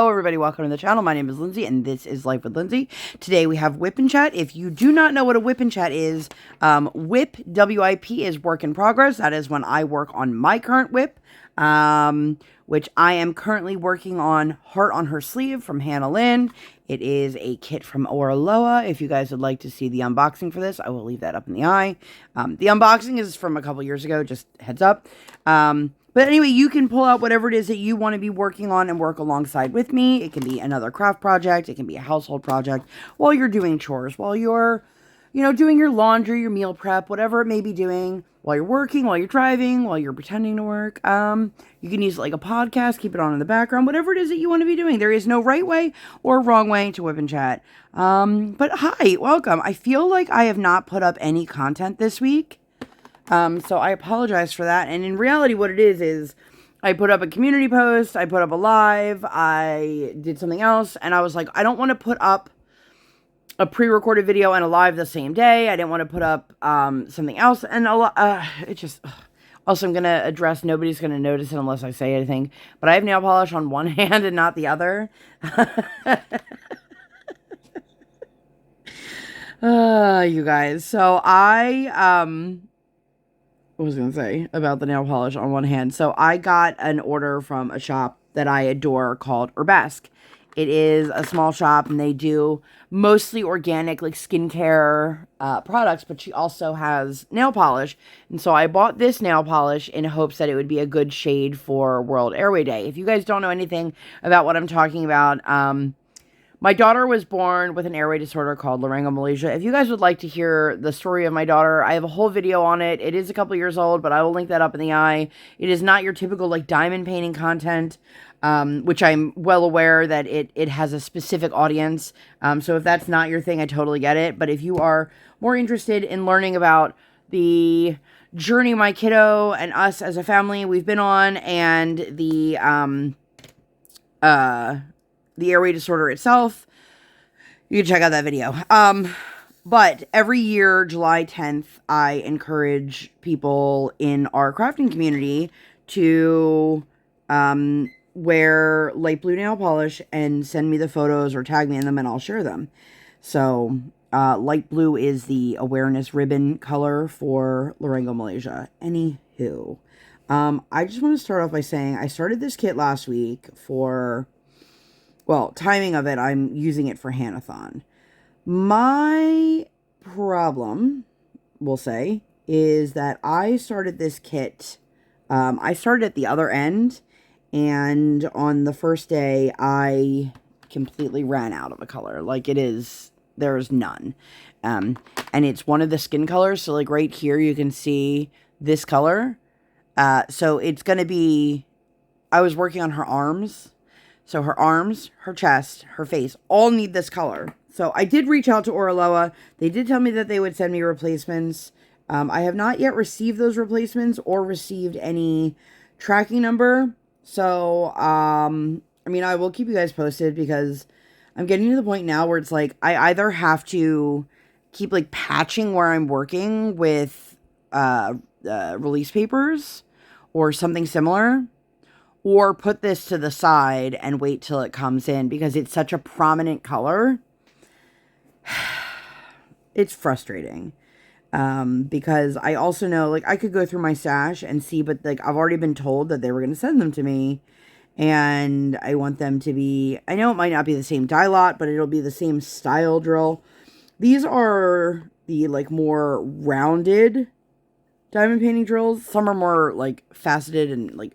Hello everybody, welcome to the channel. My name is Lindsay and this is Life with Lindsay. Today we have WIP Chat. If you do not know what a WIP Chat is, WIP, W-I-P, is work in progress. That is when I work on my current WIP, which I am currently working on Heart on Her Sleeve from Lynn. It is a kit from Oraloa. If you guys would like to see the unboxing for this, I will leave that up in the eye. The unboxing is from a couple years ago, just heads up. But anyway, you can pull out whatever it is that you want to be working on and work alongside with me. It can be another craft project. It can be a household project while you're doing chores, while you're, doing your laundry, your meal prep, whatever it may be doing, while you're working, while you're driving, while you're pretending to work. You can use it like a podcast, keep it on in the background, whatever it is that you want to be doing. There is no right way or wrong way to WIP Chat. But hi, welcome. I feel like I have not put up any content this week. So I apologize for that. And in reality, what it is I put up a community post, I put up a live, I did something else, and I was like, I don't want to put up a pre-recorded video and a live the same day. I didn't want to put up, something else, and also I'm going to address, nobody's going to notice it unless I say anything, but I have nail polish on one hand and not the other. You guys, so what was I going to say about the nail polish on one hand? So I got an order from a shop that I adore called Herbesque. It is a small shop and they do mostly organic, like skincare products, but she also has nail polish. And so I bought this nail polish in hopes that it would be a good shade for World Airway Day. If you guys don't know anything about what I'm talking about, my daughter was born with an airway disorder called laryngomalacia. If you guys would like to hear the story of my daughter, I have a whole video on it. It is a couple years old, but I will link that up in the eye. It is not your typical like diamond painting content, which I'm well aware that it has a specific audience. So if that's not your thing, I totally get it. But if you are more interested in learning about the journey my kiddo and us as a family we've been on, and the airway disorder itself, you can check out that video. But every year, July 10th, I encourage people in our crafting community to wear light blue nail polish and send me the photos or tag me in them and I'll share them. So light blue is the awareness ribbon color for laryngomalacia. Anywho, I just want to start off by saying I started this kit last week for... well, timing of it, I'm using it for Hanathon. My problem, we'll say, is that I started this kit, I started at the other end, and on the first day, I completely ran out of a color. Like, there's none. And it's one of the skin colors, so like right here, you can see this color. So it's going to be, I was working on her arms. So her arms, her chest, her face, all need this color. So I did reach out to Oraloa. They did tell me that they would send me replacements. I have not yet received those replacements or received any tracking number. So, I mean, I will keep you guys posted because I'm getting to the point now where it's like, I either have to keep like patching where I'm working with release papers or something similar, or put this to the side and wait till it comes in because it's such a prominent color. It's frustrating. Because I also know, like, I could go through my stash and see, but, like, I've already been told that they were going to send them to me. And I want them to be, I know it might not be the same dye lot, but it'll be the same style drill. These are the, like, more rounded diamond painting drills. Some are more, like, faceted and, like,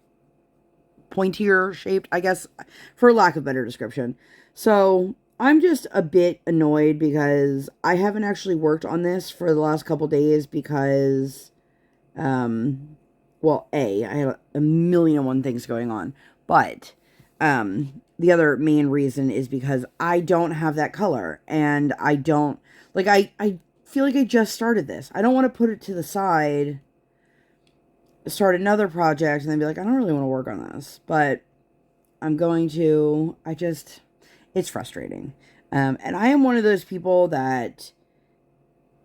pointier shaped, I guess, for lack of better description. So I'm just a bit annoyed because I haven't actually worked on this for the last couple days because, well, I had a million and one things going on, but, the other main reason is because I don't have that color, and I don't, like, I feel like I just started this. I don't want to put it to the side, start another project, and then be like, I don't really want to work on this, but I'm going to. It's frustrating. And I am one of those people that,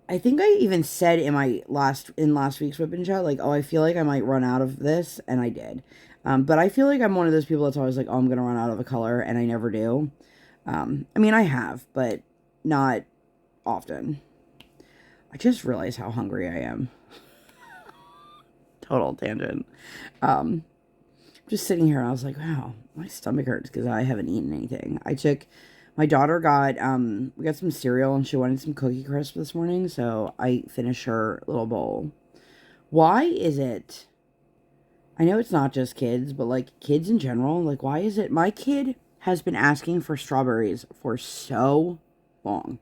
I think I even said in last week's WIP Chat, like, oh, I feel like I might run out of this, and I did. But I feel like I'm one of those people that's always like, oh, I'm going to run out of a color, and I never do. I mean, I have, but not often. I just realized how hungry I am. Total tangent. Just sitting here, and I was like, wow, my stomach hurts because I haven't eaten anything. My daughter we got some cereal, and she wanted some Cookie Crisp this morning, so I finished her little bowl. Why is it, I know it's not just kids, but like kids in general, like why is it, my kid has been asking for strawberries for so long.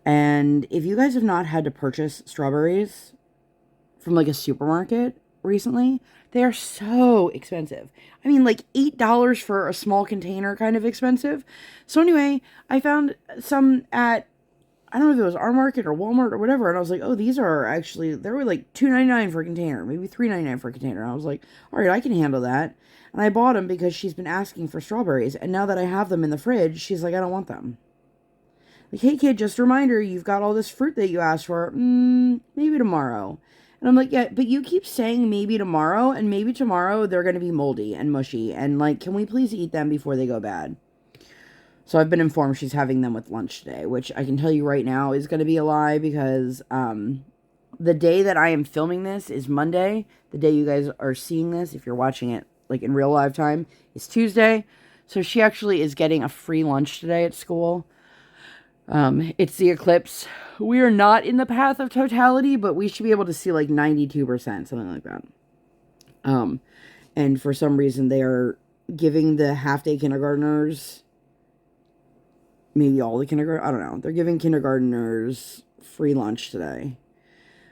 And if you guys have not had to purchase strawberries from like a supermarket recently, they are so expensive. I mean, like $8 for a small container, kind of expensive. So anyway, I found some at, I don't know if it was our market or Walmart or whatever, and I was like, oh, these are actually, they were like $2.99 for a container, maybe $3.99 for a container. And I was like, all right, I can handle that. And I bought them because she's been asking for strawberries, and now that I have them in the fridge, she's like, I don't want them. Like, hey kid, just a reminder, you've got all this fruit that you asked for. Maybe tomorrow. And I'm like, yeah, but you keep saying maybe tomorrow, and maybe tomorrow they're going to be moldy and mushy. And like, can we please eat them before they go bad? So I've been informed she's having them with lunch today, which I can tell you right now is going to be a lie because the day that I am filming this is Monday. The day you guys are seeing this, if you're watching it like in real live time, is Tuesday. So she actually is getting a free lunch today at school. It's the eclipse. We are not in the path of totality, but we should be able to see like 92%, something like that. And for some reason they are giving the half-day kindergartners, maybe all the kindergarten, I don't know. They're giving kindergartners free lunch today,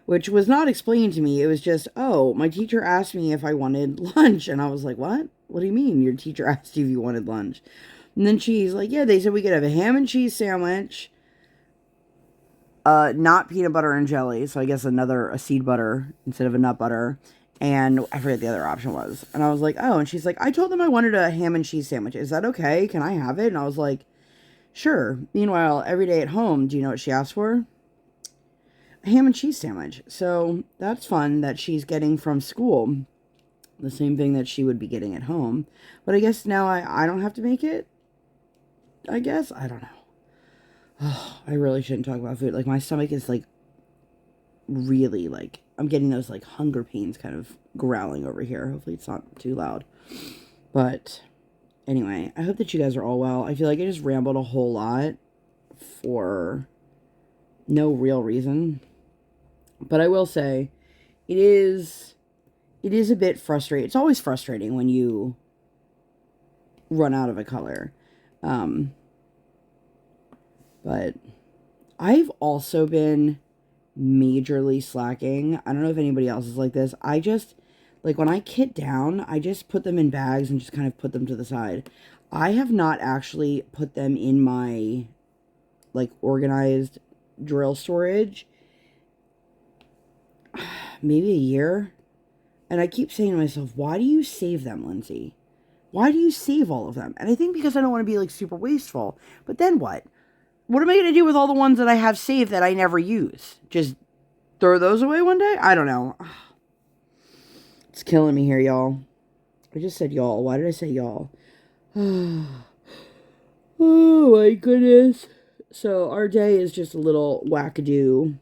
which was not explained to me. It was just, oh, my teacher asked me if I wanted lunch. And I was like, what? What do you mean your teacher asked you if you wanted lunch? And then she's like, yeah, they said we could have a ham and cheese sandwich, not peanut butter and jelly. So I guess a seed butter instead of a nut butter. And I forget the other option was. And I was like, oh, and she's like, I told them I wanted a ham and cheese sandwich. Is that okay? Can I have it? And I was like, sure. Meanwhile, every day at home, do you know what she asked for? A ham and cheese sandwich. So that's fun that she's getting from school the same thing that she would be getting at home. But I guess now I don't have to make it. I guess. I don't know. Oh, I really shouldn't talk about food. Like, my stomach is, like, really, like, I'm getting those, like, hunger pains kind of growling over here. Hopefully it's not too loud. But anyway, I hope that you guys are all well. I feel like I just rambled a whole lot for no real reason. But I will say, it is a bit frustrating. It's always frustrating when you run out of a color. But I've also been majorly slacking. I don't know if anybody else is like this. I just, like, when I kit down, I just put them in bags and just kind of put them to the side. I have not actually put them in my, like, organized drill storage maybe a year. And I keep saying to myself, why do you save them, Lindsay? Why do you save all of them? And I think because I don't want to be, like, super wasteful. But then what? What am I going to do with all the ones that I have saved that I never use? Just throw those away one day? I don't know. It's killing me here, y'all. I just said y'all. Why did I say y'all? Oh, my goodness. So, our day is just a little wackadoo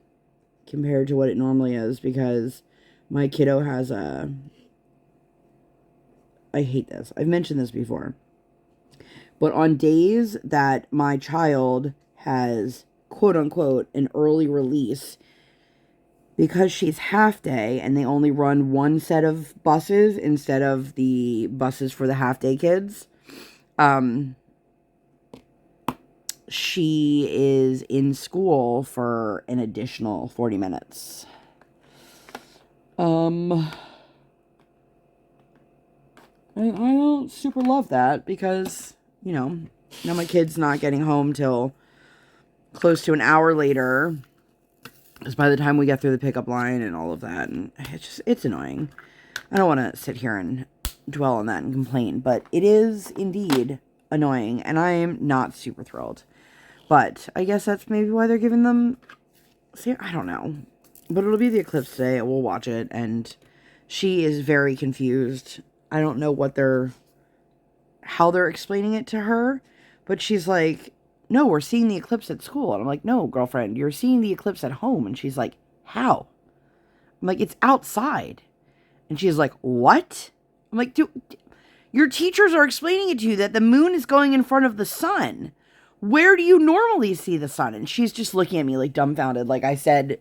compared to what it normally is because my kiddo has a... I hate this. I've mentioned this before. But on days that my child has, quote unquote, an early release, because she's half day and they only run one set of buses instead of the buses for the half day kids, she is in school for an additional 40 minutes. I don't super love that because, you know, now my kid's not getting home till close to an hour later. Because by the time we get through the pickup line and all of that, and it's annoying. I don't want to sit here and dwell on that and complain, but it is indeed annoying, and I am not super thrilled. But I guess that's maybe why they're giving them, see, I don't know. But it'll be the eclipse today, we'll watch it, and she is very confused I don't know how they're explaining it to her, but she's like, no, we're seeing the eclipse at school. And I'm like, no, girlfriend, you're seeing the eclipse at home. And she's like, how? I'm like, it's outside. And she's like, what? I'm like, dude, your teachers are explaining it to you that the moon is going in front of the sun. Where do you normally see the sun? And she's just looking at me like dumbfounded. Like I said,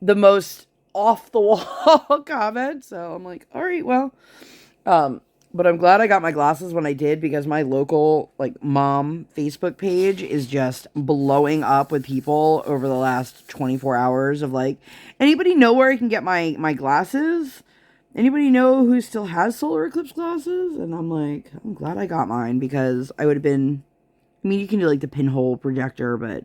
the most off the wall comment. So I'm like, all right, well, but I'm glad I got my glasses when I did, because my local like mom Facebook page is just blowing up with people over the last 24 hours of like, anybody know where I can get my glasses? Anybody know who still has solar eclipse glasses? And I'm like, I'm glad I got mine, because I would have been, I mean, you can do like the pinhole projector, but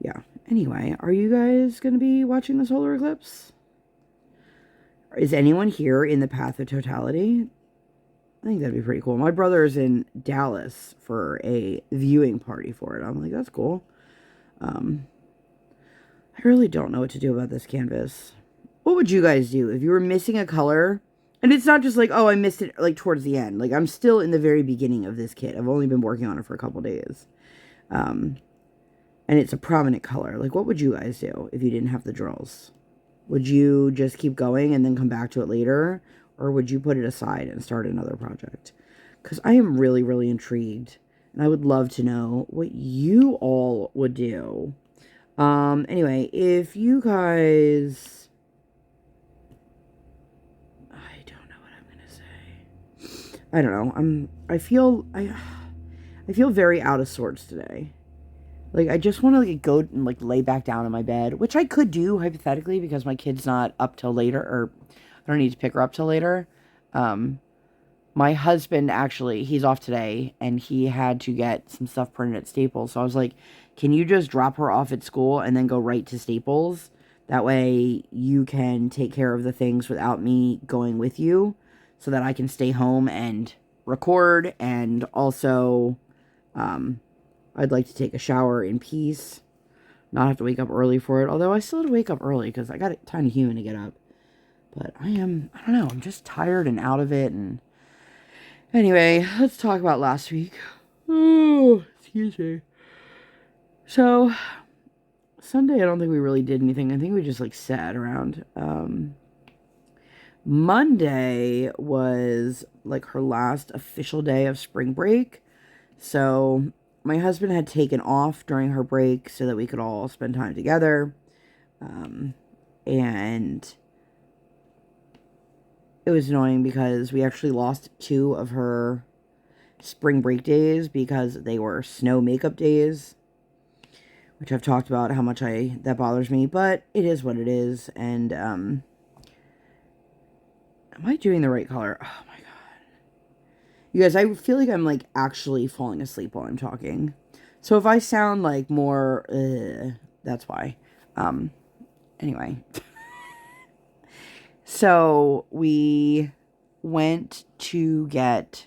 yeah. Anyway, are you guys going to be watching the solar eclipse? Is anyone here in the path of totality? I think that'd be pretty cool. My brother's in Dallas for a viewing party for it. I'm like, that's cool. I really don't know what to do about this canvas. What would you guys do if you were missing a color? And it's not just like, oh, I missed it like towards the end. Like, I'm still in the very beginning of this kit. I've only been working on it for a couple days. And it's a prominent color. Like, what would you guys do if you didn't have the drills? Would you just keep going and then come back to it later? Or would you put it aside and start another project? Because I am really, really intrigued. And I would love to know what you all would do. Anyway, if you guys... I don't know what I'm going to say. I don't know. I feel very out of sorts today. Like, I just want to like go and like lay back down in my bed, which I could do hypothetically because my kid's not up till later, or I don't need to pick her up till later. My husband actually, he's off today and he had to get some stuff printed at Staples. So I was like, can you just drop her off at school and then go right to Staples? That way you can take care of the things without me going with you, so that I can stay home and record, and also, I'd like to take a shower in peace, not have to wake up early for it. Although I still had to wake up early because I got a tiny human to get up. But I don't know, I'm just tired and out of it. And anyway, let's talk about last week. Oh, excuse me. So, Sunday, I don't think we really did anything. I think we just like sat around. Monday was like her last official day of spring break. So my husband had taken off during her break so that we could all spend time together. And it was annoying because we actually lost 2 of her spring break days because they were snow makeup days, which I've talked about how much that bothers me, but it is what it is. And, am I doing the right color? Oh my God. You guys, I feel like I'm, like, actually falling asleep while I'm talking. So if I sound, like, more, that's why. Anyway. So we went to get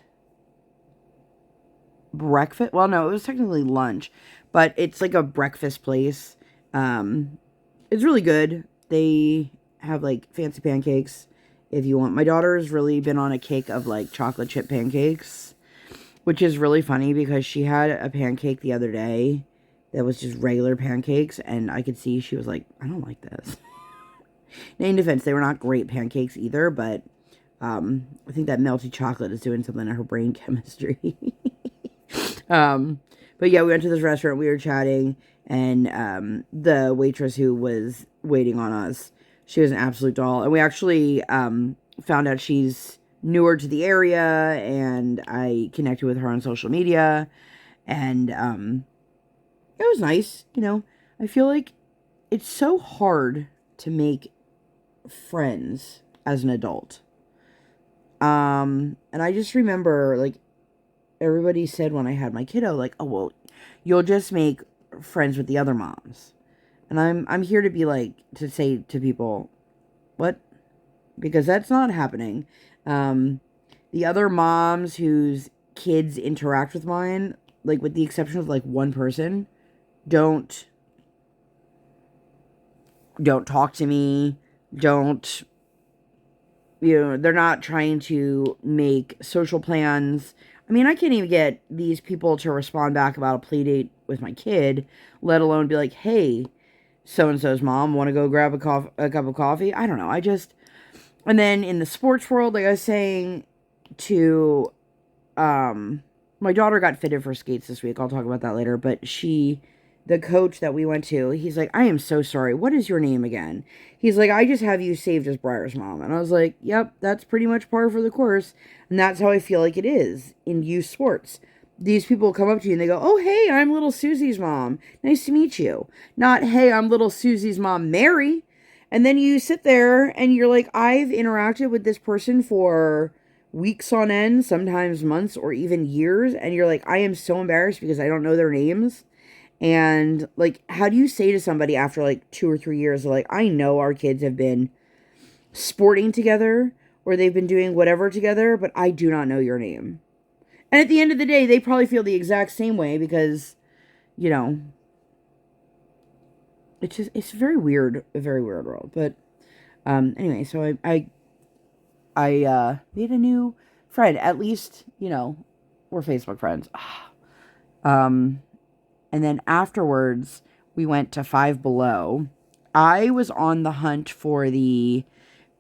breakfast. Well, no, it was technically lunch, but it's, like, a breakfast place. It's really good. They have, like, fancy pancakes. If you want. My daughter's really been on a kick of like chocolate chip pancakes, which is really funny because she had a pancake the other day that was just regular pancakes, and I could see she was like, I don't like this. In defense, they were not great pancakes either, but I think that melty chocolate is doing something to her brain chemistry. But yeah, we went to this restaurant, we were chatting, and the waitress who was waiting on us, she was an absolute doll. And we actually found out she's newer to the area, and I connected with her on social media. And it was nice. You know, I feel like it's so hard to make friends as an adult. And I just remember, like, everybody said when I had my kiddo, like, oh, well, you'll just make friends with the other moms. And I'm here to be like, to say to people, what? Because that's not happening. The other moms whose kids interact with mine, like with the exception of like one person, don't talk to me, don't they're not trying to make social plans. I mean, I can't even get these people to respond back about a play date with my kid, let alone be like, hey, so-and-so's mom, want to go grab a cup of coffee? I don't know. And then in the sports world, like I was saying to, my daughter got fitted for skates this week. I'll talk about that later. But the coach that we went to, he's like, I am so sorry. What is your name again? He's like, I just have you saved as Briar's mom. And I was like, yep, that's pretty much par for the course. And that's how I feel like it is in youth sports. These people come up to you and they go, oh, hey, I'm little Susie's mom. Nice to meet you. Not, hey, I'm little Susie's mom, Mary. And then you sit there and you're like, I've interacted with this person for weeks on end, sometimes months or even years. And you're like, I am so embarrassed because I don't know their names. And like, how do you say to somebody after like 2 or 3 years, like, I know our kids have been sporting together or they've been doing whatever together, but I do not know your name. And at the end of the day, they probably feel the exact same way because, it's a very weird world. But anyway, so I made a new friend. At least, we're Facebook friends. And then afterwards, we went to Five Below. I was on the hunt for the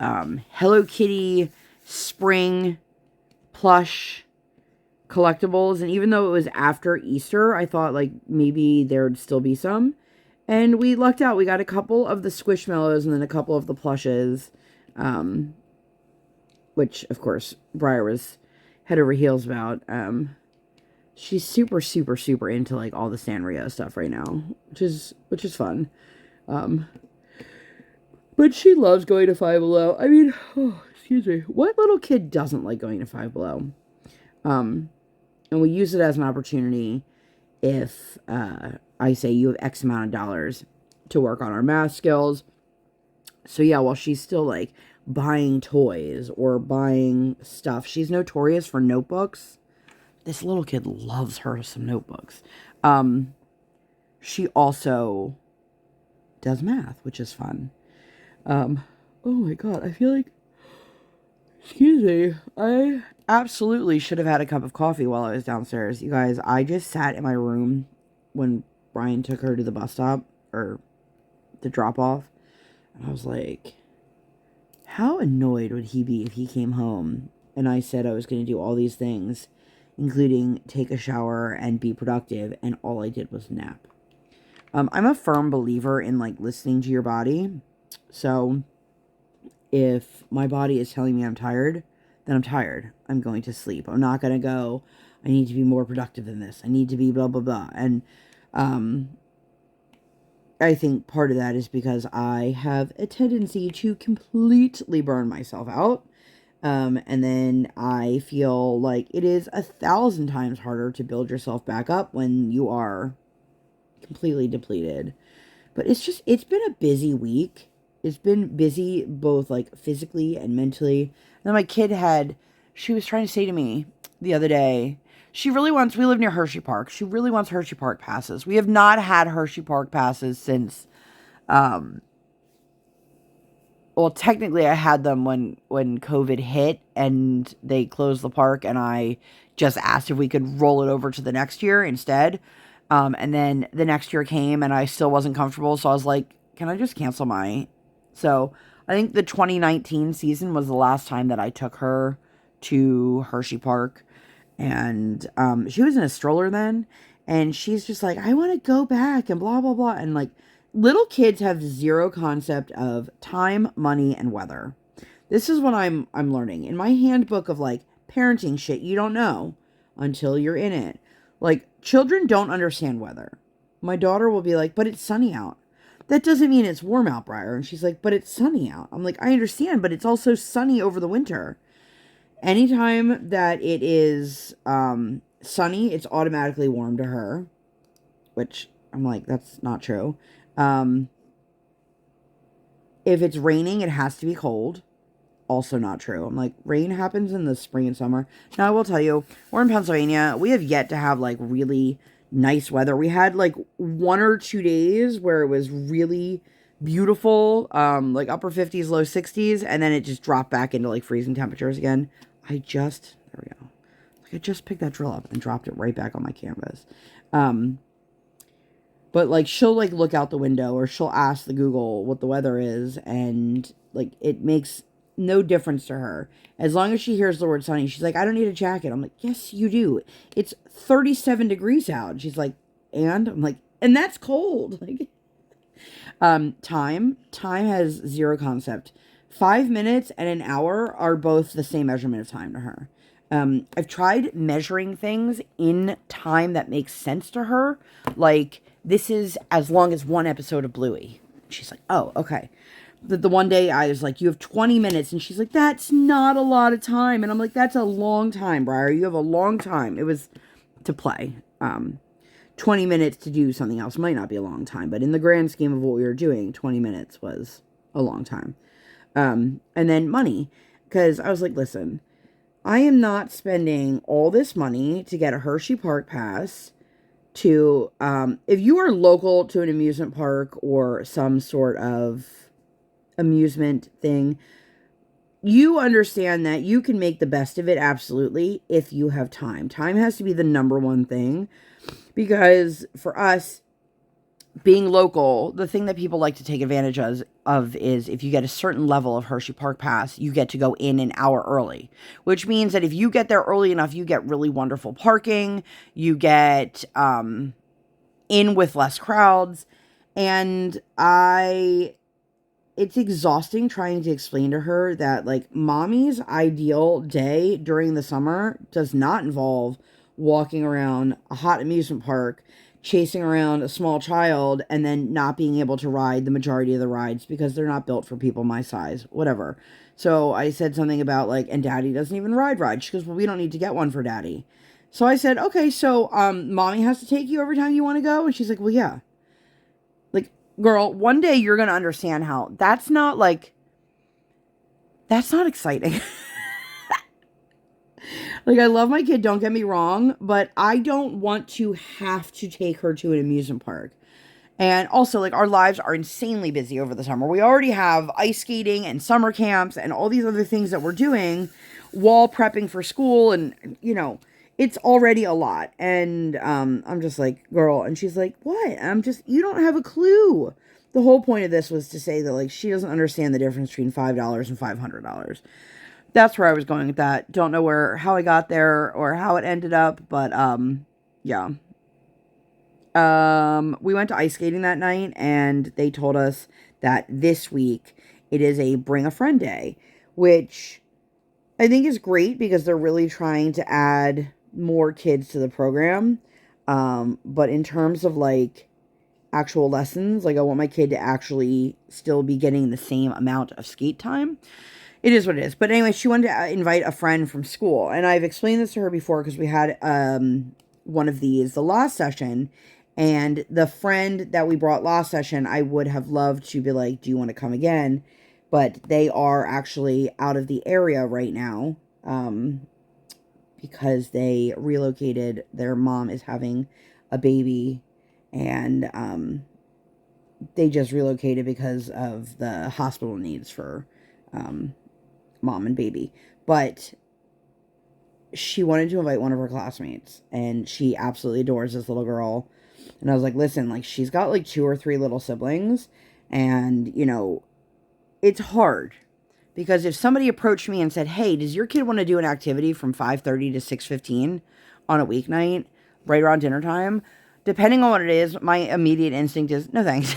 Hello Kitty spring plush collectibles. And even though it was after Easter, I thought like maybe there'd still be some. And we lucked out. We got a couple of the Squishmallows and then a couple of the plushes. Which, of course, Briar was head over heels about. She's super, super, super into like all the Sanrio stuff right now, which is fun. But she loves going to Five Below. I mean, excuse me, what little kid doesn't like going to Five Below? And we use it as an opportunity if I say you have X amount of dollars to work on our math skills. So yeah, while she's still like buying toys or buying stuff, she's notorious for notebooks. This little kid loves her some notebooks. She also does math, which is fun. Oh my god, I feel like, excuse me, I absolutely should have had a cup of coffee while I was downstairs. You guys, I just sat in my room when Brian took her to the bus stop, or the drop off, and I was like, how annoyed would he be if he came home and I said I was going to do all these things, including take a shower and be productive, and all I did was nap. I'm a firm believer in like listening to your body. So if my body is telling me I'm tired, then I'm tired. I'm going to sleep. I'm not going to go, I need to be more productive than this. I need to be blah, blah, blah. And I think part of that is because I have a tendency to completely burn myself out. And then I feel like it is 1,000 times harder to build yourself back up when you are completely depleted. But it's been a busy week. It's been busy both like physically and mentally. And then my kid she was trying to say to me the other day, we live near Hershey Park. She really wants Hershey Park passes. We have not had Hershey Park passes since, well, technically I had them when COVID hit and they closed the park, and I just asked if we could roll it over to the next year instead. And then the next year came and I still wasn't comfortable. So I was like, can I just cancel so I think the 2019 season was the last time that I took her to Hershey Park. And she was in a stroller then. And she's just like, I want to go back and blah, blah, blah. And like, little kids have zero concept of time, money, and weather. This is what I'm learning. In my handbook of like parenting shit you don't know until you're in it. Like, children don't understand weather. My daughter will be like, but it's sunny out. That doesn't mean it's warm out, Briar. And she's like, but it's sunny out. I'm like, I understand, but it's also sunny over the winter. Anytime that it is sunny, it's automatically warm to her. Which, I'm like, that's not true. If it's raining, it has to be cold. Also not true. I'm like, rain happens in the spring and summer. Now, I will tell you, we're in Pennsylvania. We have yet to have, like, really nice weather. We had, like, 1 or 2 days where it was really beautiful, like upper 50s, low 60s, and then it just dropped back into like freezing temperatures again. There we go. Like I just picked that drill up and dropped it right back on my canvas. But like she'll like look out the window or she'll ask the Google what the weather is, and like it makes no difference to her. As long as she hears the word sunny, she's like, I don't need a jacket. I'm like, yes, you do. It's 37 degrees out. She's like, and I'm like, and that's cold. Like, time has zero concept. 5 minutes and an hour are both the same measurement of time to her. I've tried measuring things in time that makes sense to her. Like, this is as long as one episode of Bluey. She's like, oh, okay. The one day I was like, you have 20 minutes. And she's like, that's not a lot of time. And I'm like, that's a long time, Briar. You have a long time. It was to play. 20 minutes to do something else might not be a long time. But in the grand scheme of what we were doing, 20 minutes was a long time. And then money. Because I was like, listen, I am not spending all this money to get a Hershey Park pass to, if you are local to an amusement park or some sort of amusement thing, you understand that you can make the best of it, absolutely, if you have time. Time has to be the number one thing, because for us, being local, the thing that people like to take advantage of is if you get a certain level of Hershey Park Pass, you get to go in an hour early, which means that if you get there early enough, you get really wonderful parking, you get in with less crowds, and it's exhausting trying to explain to her that, like, mommy's ideal day during the summer does not involve walking around a hot amusement park, chasing around a small child, and then not being able to ride the majority of the rides because they're not built for people my size, whatever. So I said something about, like, and daddy doesn't even ride rides. She goes, well, we don't need to get one for daddy. So I said, okay, so mommy has to take you every time you want to go? And she's like, well, yeah. Like, girl, one day you're going to understand how that's not exciting. Like, I love my kid, don't get me wrong, but I don't want to have to take her to an amusement park. And also, like, our lives are insanely busy over the summer. We already have ice skating and summer camps and all these other things that we're doing while prepping for school. And, you know, it's already a lot. And I'm just like, girl. And she's like, what? You don't have a clue. The whole point of this was to say that, like, she doesn't understand the difference between $5 and $500. That's where I was going with that. Don't know how I got there or how it ended up, but yeah. We went to ice skating that night, and they told us that this week it is a bring a friend day, which I think is great because they're really trying to add more kids to the program. But in terms of, like, actual lessons, like, I want my kid to actually still be getting the same amount of skate time. It is what it is. But anyway, she wanted to invite a friend from school. And I've explained this to her before because we had one of these the last session. And the friend that we brought last session, I would have loved to be like, do you want to come again? But they are actually out of the area right now because they relocated. Their mom is having a baby. And they just relocated because of the hospital needs for mom and baby. But she wanted to invite one of her classmates, and she absolutely adores this little girl. And I was like, listen, like, she's got like 2 or 3 little siblings, and, you know, it's hard because if somebody approached me and said, hey, does your kid want to do an activity from 5:30 to 6:15 on a weeknight right around dinner time, depending on what it is, my immediate instinct is no thanks.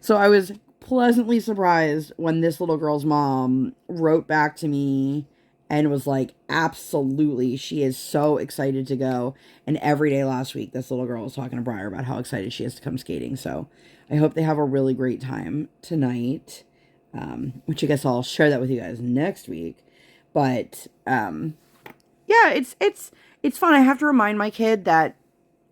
So I was pleasantly surprised when this little girl's mom wrote back to me and was like, absolutely, she is so excited to go. And every day last week, this little girl was talking to Briar about how excited she is to come skating. So I hope they have a really great time tonight, which I guess I'll share that with you guys next week. But yeah, it's fun. I have to remind my kid that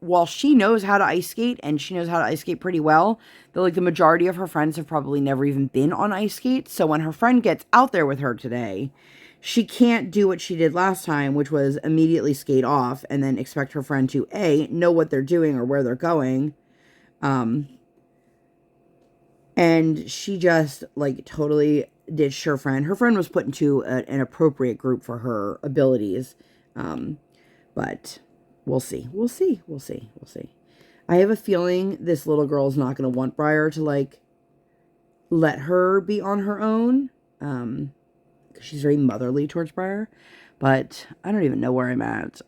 while she knows how to ice skate, and she knows how to ice skate pretty well, that, like, the majority of her friends have probably never even been on ice skates. So when her friend gets out there with her today, she can't do what she did last time, which was immediately skate off and then expect her friend to, A, know what they're doing or where they're going, And she just, like, totally ditched her friend. Her friend was put into an appropriate group for her abilities. But we'll see. We'll see. We'll see. We'll see. I have a feeling this little girl's not going to want Briar to, like, let her be on her own. Because she's very motherly towards Briar. But I don't even know where I'm at.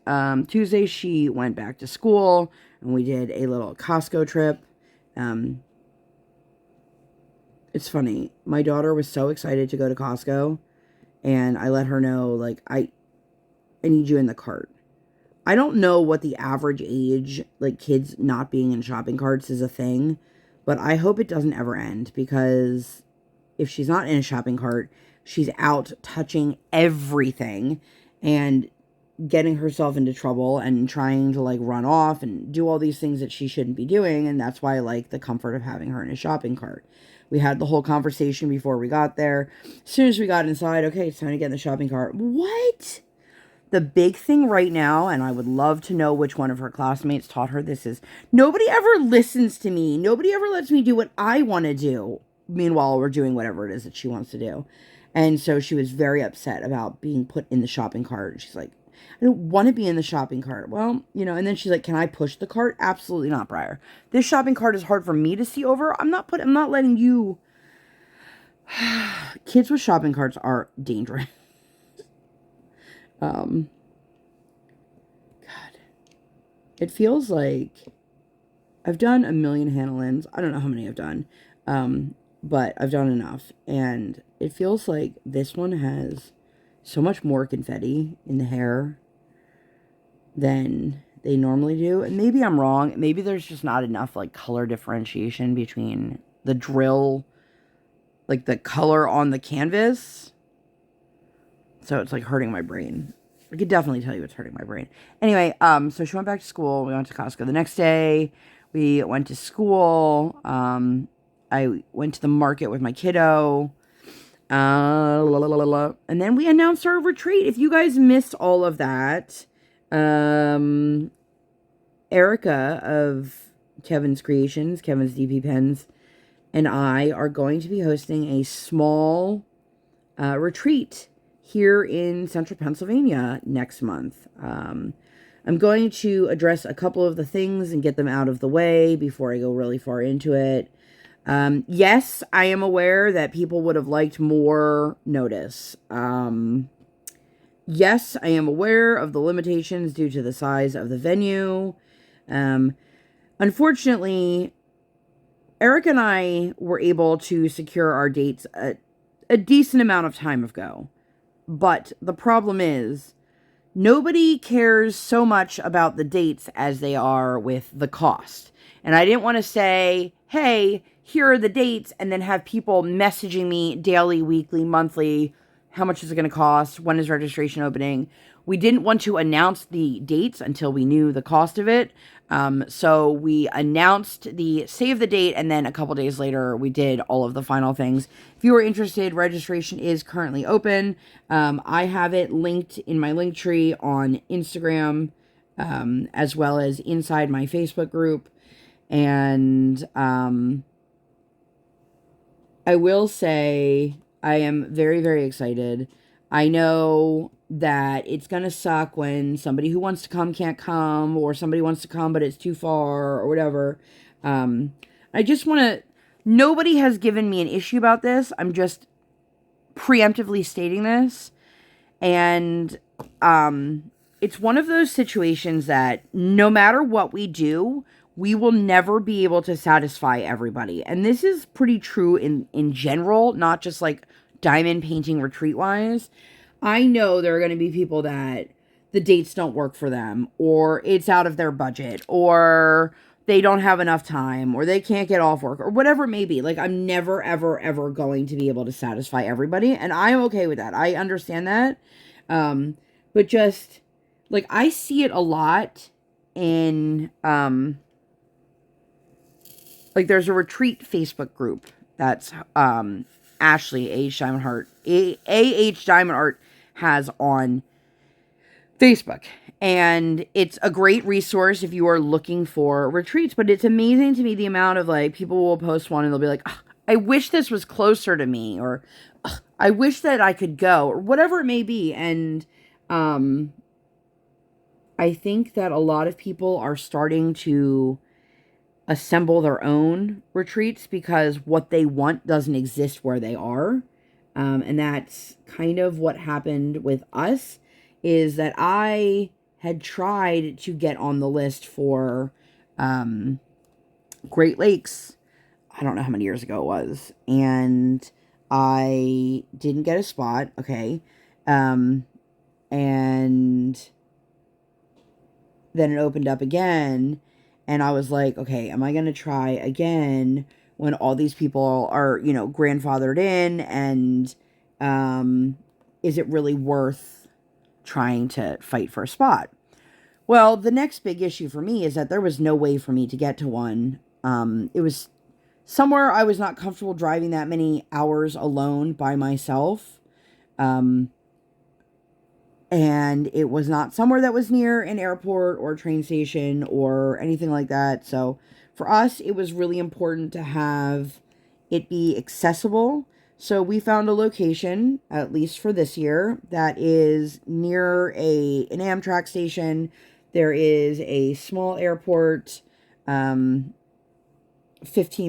Tuesday, she went back to school. And we did a little Costco trip. It's funny. My daughter was so excited to go to Costco. And I let her know, like, I need you in the cart. I don't know what the average age, like, kids not being in shopping carts is a thing. But I hope it doesn't ever end. Because if she's not in a shopping cart, she's out touching everything. And getting herself into trouble and trying to, like, run off and do all these things that she shouldn't be doing. And that's why I like the comfort of having her in a shopping cart. We had the whole conversation before we got there. As soon as we got inside, okay, it's time to get in the shopping cart. What? The big thing right now, and I would love to know which one of her classmates taught her this, is nobody ever listens to me. Nobody ever lets me do what I want to do. Meanwhile, we're doing whatever it is that she wants to do. And so she was very upset about being put in the shopping cart. She's like, I don't want to be in the shopping cart. Well, you know, and then she's like, can I push the cart? Absolutely not, Briar. This shopping cart is hard for me to see over. I'm not letting you. Kids with shopping carts are dangerous. God. It feels like I've done a million Hannah-Lynn's. I don't know how many I've done. But I've done enough. And it feels like this one has so much more confetti in the hair than they normally do. And maybe I'm wrong. Maybe there's just not enough, like, color differentiation between the drill, like, the color on the canvas. So it's, like, hurting my brain. I could definitely tell you it's hurting my brain. Anyway, so she went back to school. We went to Costco the next day. We went to school. I went to the market with my kiddo. And then we announced our retreat. If you guys missed all of that, Erica of Kevin's Creations, Kevin's DP Pens, and I are going to be hosting a small retreat here in central Pennsylvania next month. I'm going to address a couple of the things and get them out of the way before I go really far into it. Yes, I am aware that people would have liked more notice. Yes, I am aware of the limitations due to the size of the venue. Unfortunately, Eric and I were able to secure our dates a decent amount of time ago. But the problem is, nobody cares so much about the dates as they are with the cost. And I didn't want to say, hey, here are the dates, and then have people messaging me daily, weekly, monthly. How much is it going to cost? When is registration opening? We didn't want to announce the dates until we knew the cost of it. So we announced the save the date, and then a couple days later, we did all of the final things. If you are interested, registration is currently open. I have it linked in my link tree on Instagram, as well as inside my Facebook group. And I will say I am very, very excited. I know that it's going to suck when somebody who wants to come can't come, or somebody wants to come but it's too far, or whatever. I just want to... Nobody has given me an issue about this. I'm just preemptively stating this. And it's one of those situations that no matter what we do, we will never be able to satisfy everybody. And this is pretty true in general, not just like diamond painting retreat wise. I know there are going to be people that the dates don't work for them, or it's out of their budget, or they don't have enough time, or they can't get off work, or whatever it may be. Like, I'm never, ever, ever going to be able to satisfy everybody. And I'm okay with that. I understand that. But just like, I see it a lot in, like, there's a retreat Facebook group that's Ashley A.H. Diamond Heart, A.H. Diamond Art has on Facebook. And it's a great resource if you are looking for retreats. But it's amazing to me the amount of, like, people will post one and they'll be like, oh, I wish this was closer to me, or I wish that I could go, or whatever it may be. And I think that a lot of people are starting to assemble their own retreats because what they want doesn't exist where they are. And that's kind of what happened with us, is that I had tried to get on the list for Great Lakes. I don't know how many years ago it was. And I didn't get a spot. Okay. And then it opened up again. And I was like, okay, am I going to try again when all these people are, you know, grandfathered in? And is it really worth trying to fight for a spot? Well, the next big issue for me is that there was no way for me to get to one. It was somewhere I was not comfortable driving that many hours alone by myself. And it was not somewhere that was near an airport or train station or anything like that. So for us, it was really important to have it be accessible. So we found a location, at least for this year, that is near an Amtrak station. There is a small airport, 15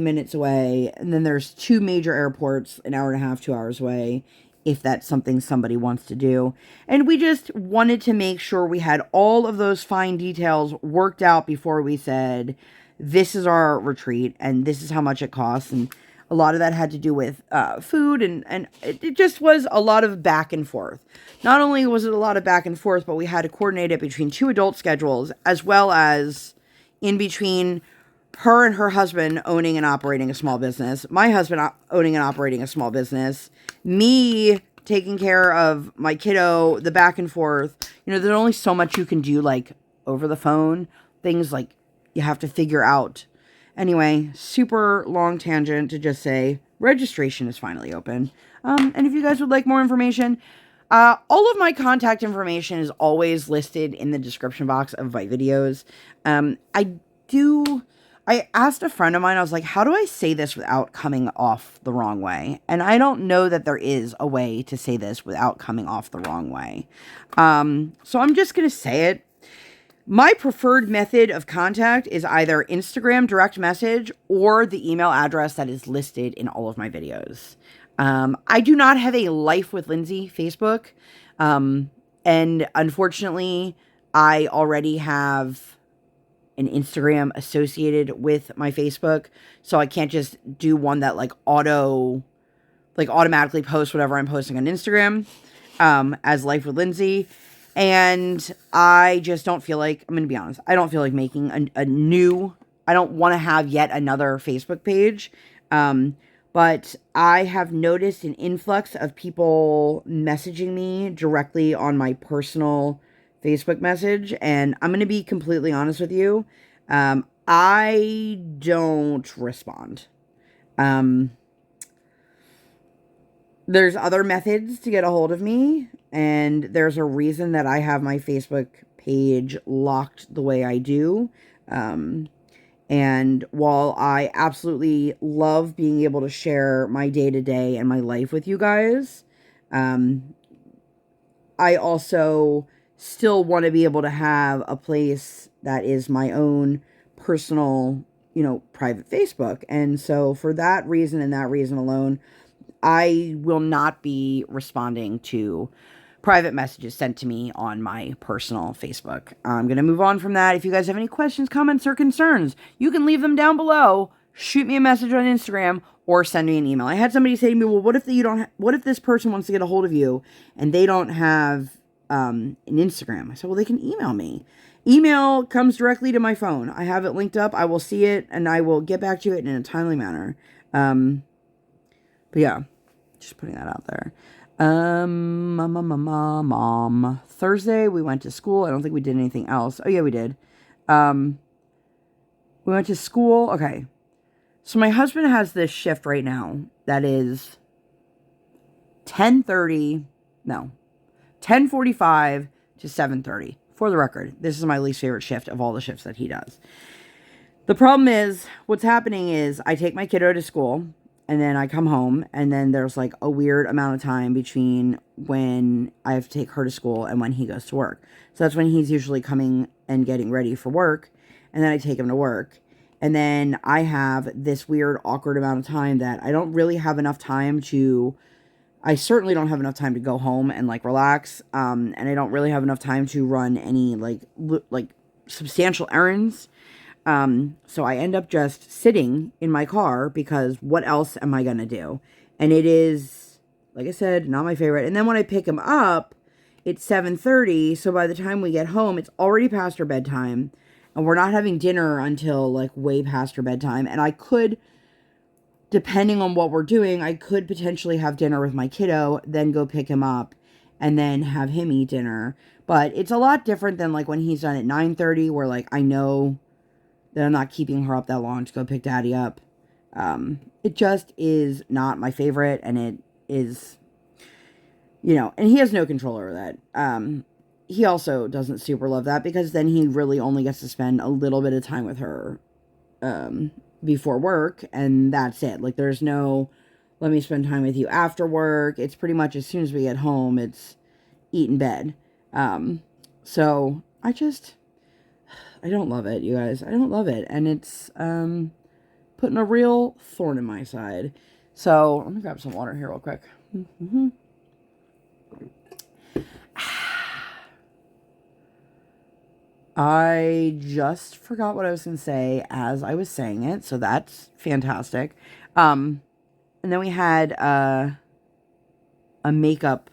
minutes away. And then there's 2 major airports, an hour and a half, 2 hours away, if that's something somebody wants to do. And we just wanted to make sure we had all of those fine details worked out before we said, this is our retreat and this is how much it costs. And a lot of that had to do with food, and it just was a lot of back and forth. Not only was it a lot of back and forth, but we had to coordinate it between 2 adult schedules, as well as in between her and her husband owning and operating a small business, my husband owning and operating a small business, me taking care of my kiddo, the back and forth. You know, there's only so much you can do, like, over the phone. Things, like, you have to figure out. Anyway, super long tangent to just say registration is finally open. And if you guys would like more information, all of my contact information is always listed in the description box of my videos. I asked a friend of mine, I was like, how do I say this without coming off the wrong way? And I don't know that there is a way to say this without coming off the wrong way. So I'm just going to say it. My preferred method of contact is either Instagram direct message or the email address that is listed in all of my videos. I do not have a Life with Lindsay Facebook. And unfortunately, I already have an Instagram associated with my Facebook. So I can't just do one that automatically posts whatever I'm posting on Instagram as Life with Lindsay. And I just don't feel like, I'm going to be honest, I don't feel like making a new, I don't want to have yet another Facebook page. But I have noticed an influx of people messaging me directly on my personal Facebook message. And I'm going to be completely honest with you. I don't respond. There's other methods to get a hold of me, and there's a reason that I have my Facebook page locked the way I do. And while I absolutely love being able to share my day-to-day and my life with you guys, I also still want to be able to have a place that is my own personal, private Facebook. And so for that reason and that reason alone, I will not be responding to private messages sent to me on my personal Facebook. I'm going to move on from that. If you guys have any questions, comments, or concerns, you can leave them down below. Shoot me a message on Instagram or send me an email. I had somebody say to me, well, what if this person wants to get a hold of you and they don't have an Instagram? I said, well, they can email me. Email comes directly to my phone. I have it linked up. I will see it and I will get back to it in a timely manner. But yeah, just putting that out there. Mom. Thursday, we went to school. I don't think we did anything else. Oh, yeah, we did. We went to school. Okay. So my husband has this shift right now that is 10:45 to 7:30. For the record, this is my least favorite shift of all the shifts that he does. The problem is, what's happening is I take my kiddo to school. And then I come home, and then there's like a weird amount of time between when I have to take her to school and when he goes to work. So that's when he's usually coming and getting ready for work. And then I take him to work. And then I have this weird, awkward amount of time that I don't really have enough time to, I certainly don't have enough time to go home and like relax. And I don't really have enough time to run any like substantial errands. So I end up just sitting in my car because what else am I going to do? And it is, like I said, not my favorite. And then when I pick him up, it's 7:30. So by the time we get home, it's already past her bedtime. And we're not having dinner until like way past her bedtime. And I could, depending on what we're doing, I could potentially have dinner with my kiddo, then go pick him up, and then have him eat dinner. But it's a lot different than like when he's done at 9:30, where like I know that I'm not keeping her up that long to go pick daddy up. It just is not my favorite, and it is, and he has no control over that. He also doesn't super love that because then he really only gets to spend a little bit of time with her before work, and that's it. Like, there's no, let me spend time with you after work. It's pretty much as soon as we get home, it's eat in bed. So I don't love it, you guys. I don't love it. And it's putting a real thorn in my side. So let me grab some water here real quick. I just forgot what I was going to say as I was saying it. So that's fantastic. And then we had a makeup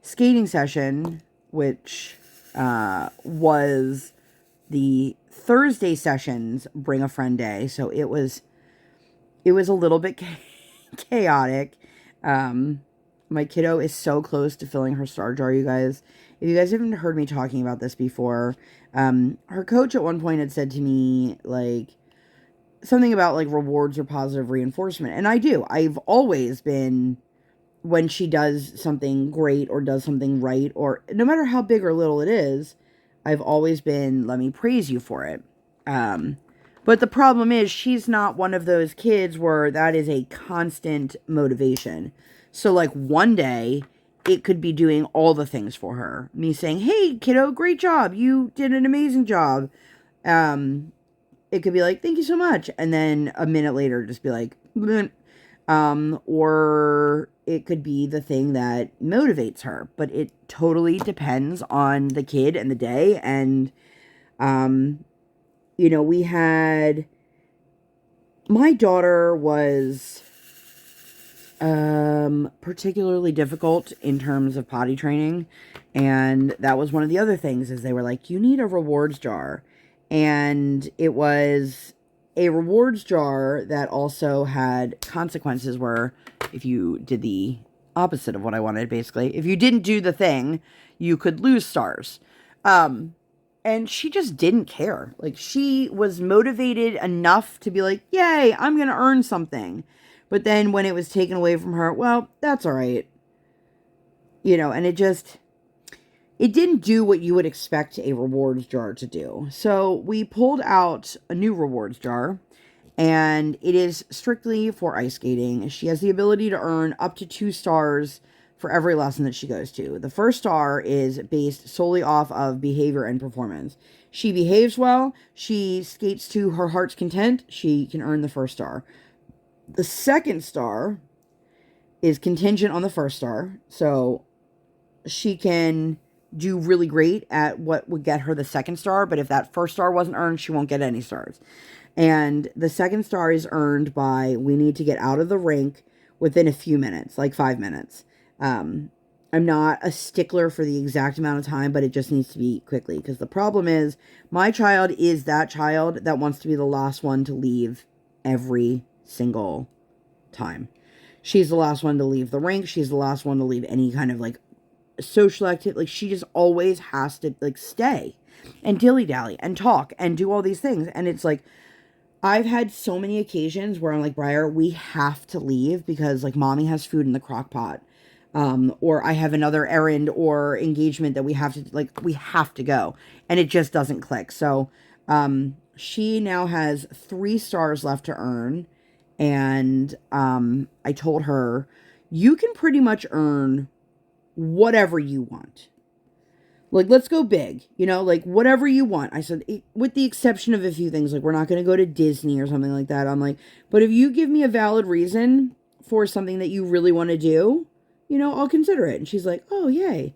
skating session, which was the Thursday sessions bring a friend day. So it was a little bit chaotic. My kiddo is so close to filling her star jar, you guys. If you guys haven't heard me talking about this before, her coach at one point had said to me, like, something about, like, rewards or positive reinforcement. And I do. I've always been, when she does something great or does something right, or no matter how big or little it is, I've always been, let me praise you for it. But the problem is she's not one of those kids where that is a constant motivation. So, like, one day it could be doing all the things for her. Me saying, hey, kiddo, great job. You did an amazing job. It could be like, thank you so much. And then a minute later, just be like, bleh. Or it could be the thing that motivates her, but it totally depends on the kid and the day. And, we had, my daughter was, particularly difficult in terms of potty training. And that was one of the other things is they were like, you need a rewards jar. And it was a rewards jar that also had consequences where if you did the opposite of what I wanted, basically, if you didn't do the thing, you could lose stars. And she just didn't care. Like, she was motivated enough to be like, yay, I'm going to earn something. But then when it was taken away from her, well, that's all right. And it didn't do what you would expect a rewards jar to do. So we pulled out a new rewards jar, and it is strictly for ice skating. She has the ability to earn up to 2 stars for every lesson that she goes to. The first star is based solely off of behavior and performance. She behaves well, she skates to her heart's content, she can earn the first star. The second star is contingent on the first star, so she can do really great at what would get her the second star, but if that first star wasn't earned, she won't get any stars. And the second star is earned by, we need to get out of the rink within a few minutes, like 5 minutes. I'm not a stickler for the exact amount of time, but it just needs to be quickly, because the problem is my child is that child that wants to be the last one to leave every single time. She's the last one to leave the rink. She's the last one to leave any kind of like social activity. Like, she just always has to like stay and dilly-dally and talk and do all these things. And it's like, I've had so many occasions where I'm like, Briar, we have to leave because like mommy has food in the crock pot. Or I have another errand or engagement that we have to go, and it just doesn't click. So, she now has 3 stars left to earn, And I told her, you can pretty much earn whatever you want. Like, let's go big, you know, like whatever you want. I said, with the exception of a few things, like we're not going to go to Disney or something like that. I'm like, but if you give me a valid reason for something that you really want to do, you know, I'll consider it. And she's like, oh, yay.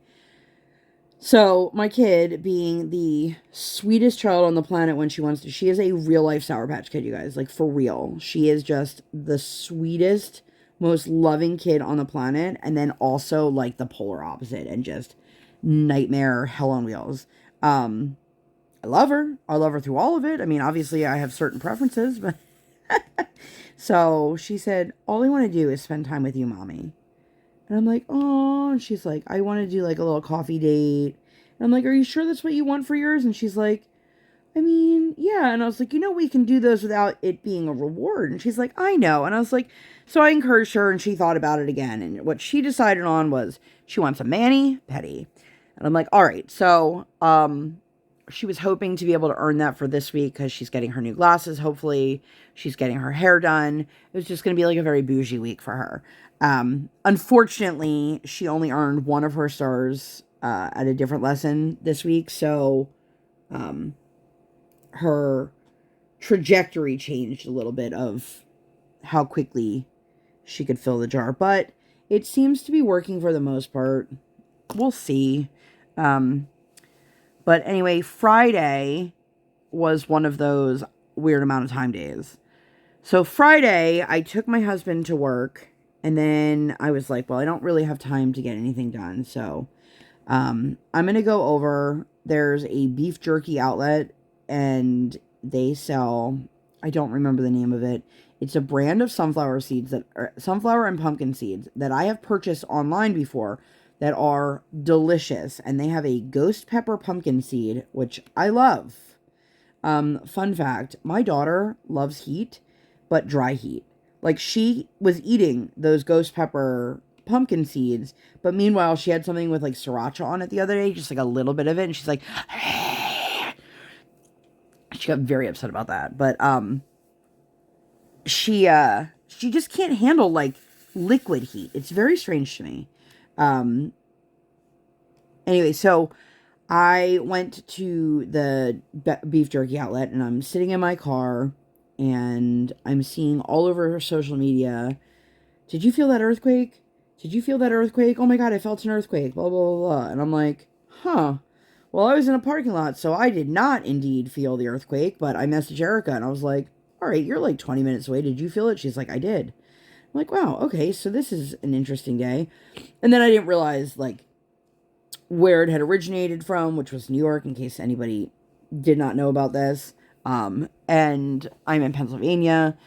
So my kid, being the sweetest child on the planet when she wants to, she is a real life Sour Patch Kid, you guys, like for real. She is just the sweetest, most loving kid on the planet. And then also like the polar opposite and just nightmare hell on wheels. I love her. I love her through all of it. I mean, obviously I have certain preferences, but so she said, all I want to do is spend time with you, mommy. And I'm like, oh, and she's like, I want to do like a little coffee date. And I'm like, are you sure that's what you want for yours? And she's like, I mean, yeah. And I was like, you know, we can do those without it being a reward. And she's like, I know. And I was like, so I encouraged her and she thought about it again. And what she decided on was she wants a mani-pedi. And I'm like, all right. So, she was hoping to be able to earn that for this week because she's getting her new glasses. Hopefully she's getting her hair done. It was just going to be like a very bougie week for her. Unfortunately, she only earned one of her stars at a different lesson this week. So her trajectory changed a little bit of how quickly she could fill the jar. But it seems to be working for the most part. We'll see. But anyway, Friday was one of those weird amount of time days. So Friday, I took my husband to work, and then I was like, well, I don't really have time to get anything done. So I'm going to go over. There's a beef jerky outlet, and they sell, I don't remember the name of it. It's a brand of sunflower seeds, sunflower and pumpkin seeds that I have purchased online before, that are delicious. And they have a ghost pepper pumpkin seed, which I love. Fun fact, my daughter loves heat, but dry heat. Like, she was eating those ghost pepper pumpkin seeds, but meanwhile, she had something with like sriracha on it the other day, just like a little bit of it. And she's like, she got very upset about that. But, she just can't handle like liquid heat. It's very strange to me. Anyway, so I went to the beef jerky outlet, and I'm sitting in my car, and I'm seeing all over social media, did you feel that earthquake? Did you feel that earthquake? Oh my God, I felt an earthquake, blah, blah, blah, blah. And I'm like, huh. Well, I was in a parking lot, so I did not indeed feel the earthquake, but I messaged Erica, and I was like, all right, you're like 20 minutes away. Did you feel it? She's like, I did. I'm like, wow, okay, so this is an interesting day. And then I didn't realize, like, where it had originated from, which was New York, in case anybody did not know about this. And I'm in Pennsylvania.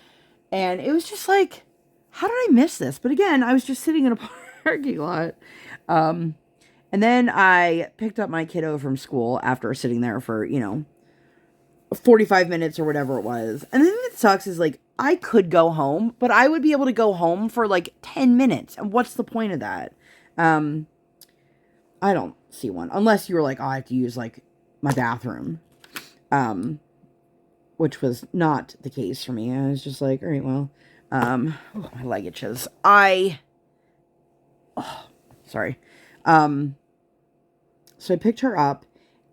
And it was just like, how did I miss this? But again, I was just sitting in a parking lot. And then I picked up my kiddo from school after sitting there for, 45 minutes or whatever it was. And the thing that sucks is, like, I could go home, but I would be able to go home for like 10 minutes. And what's the point of that? I don't see one. Unless you were like, oh, I have to use like my bathroom. Which was not the case for me. I was just like, all right, well, my leg itches. Sorry. So I picked her up,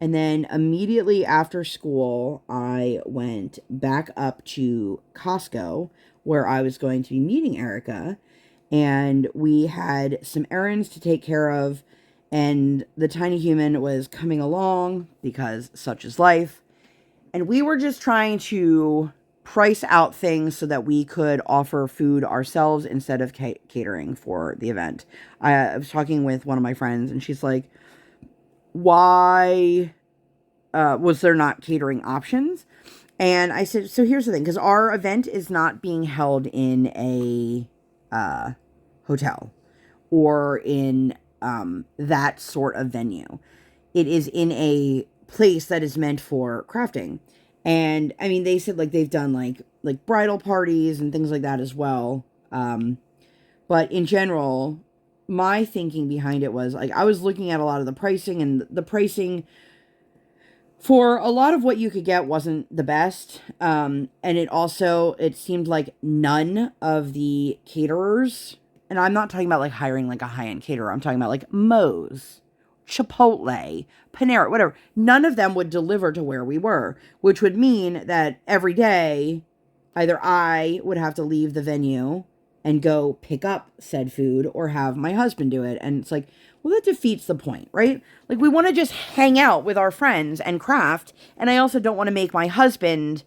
and then immediately after school, I went back up to Costco, where I was going to be meeting Erica, and we had some errands to take care of, and the tiny human was coming along, because such is life, and we were just trying to price out things so that we could offer food ourselves instead of catering for the event. I was talking with one of my friends, and she's like, why was there not catering options? And I said, so here's the thing, because our event is not being held in a hotel or in that sort of venue. It is in a place that is meant for crafting. And I mean, they said like they've done like bridal parties and things like that as well. But in general, my thinking behind it was like, I was looking at a lot of the pricing, and the pricing for a lot of what you could get wasn't the best. And it seemed like none of the caterers, and I'm not talking about like hiring like a high-end caterer. I'm talking about like Moe's, Chipotle, Panera, whatever. None of them would deliver to where we were, which would mean that every day, either I would have to leave the venue and go pick up said food or have my husband do it. And it's like, well, that defeats the point, right? Like, we want to just hang out with our friends and craft. And I also don't want to make my husband,